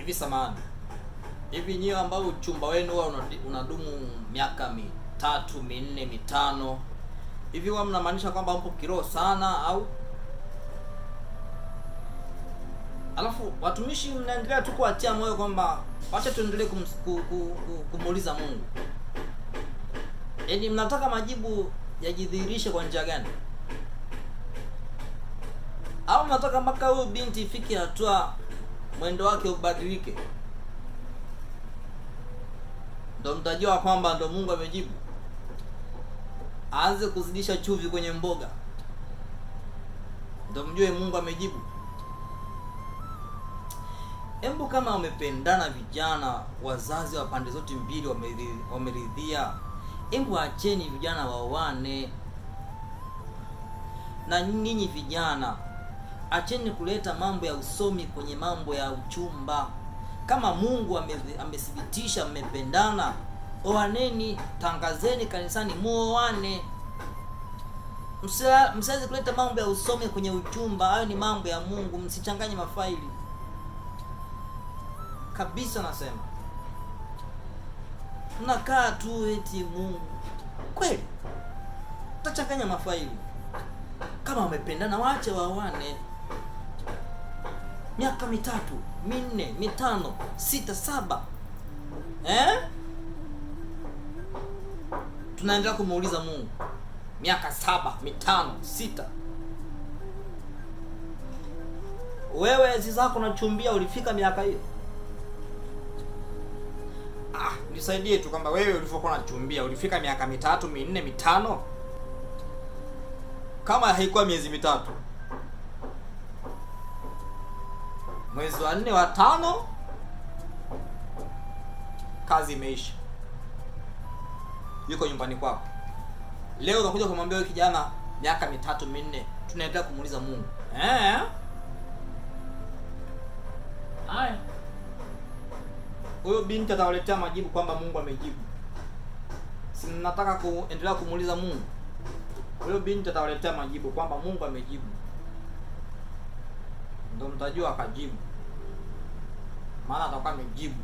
Hivi samani, hivi nyewe ambao uchumba wenu huwa unadumu miaka 3, 4, 5, hivi huwa mnamaanisha kwamba mpo kiroho sana au? Alafu watumishi mnaendelea tu kuatia moyo kwamba wacha tuendelee kumuuliza Mungu. Yaani mnataka majibu yajidhihirishe kwa njia gani? Au mnataka mpaka huyu binti ifike hatua mwendo wake ubadilike ndo mtajua kwamba ndo Mungu amejibu? Aanze kuzidisha chumvi kwenye mboga ndo mjue Mungu amejibu? Embu kama wamependana vijana, wazazi wa pande zote mbili wameridhia, embu acheni vijana waoane. Na nyinyi vijana, acheni kuleta mambo ya usomi kwenye mambo ya uchumba. Kama Mungu amethibitisha mmependana, oaneni, tangazeni kanisani muoane. Msiweze kuleta mambo ya usomi kwenye uchumba. Hayo ni mambo ya Mungu, msichanganye mafaili. Kabisa nasema. Mnakaa tu eti Mungu. Kweli? Utachanganya mafaili. Kama wamependana waache waoane. Miaka 3, 4, 5, 6, 7. Tunaendelea kumuuliza Mungu. Miaka 7, 5, 6. Wewe enzi zako unachumbia ulifika miaka hiyo? Nisaidie tu kwamba wewe ulivyokuwa unachumbia ulifika miaka 3, 4, 5? Kama haikuwa miezi 3. Mwezi wa 4 wa 5 kazi imeisha. Yuko nyumbani kwako. Leo unakuja kumwambia wewe kijana miaka 3, 4, tunaendelea kumuuliza Mungu. Haya. Huyo binti atawaletea majibu kwamba Mungu amejibu. Si mnataka kuendelea kumuuliza Mungu? Huyo binti atawaletea majibu kwamba Mungu amejibu. Ndio mtajua akajibu. Maana atakuwa amejibu.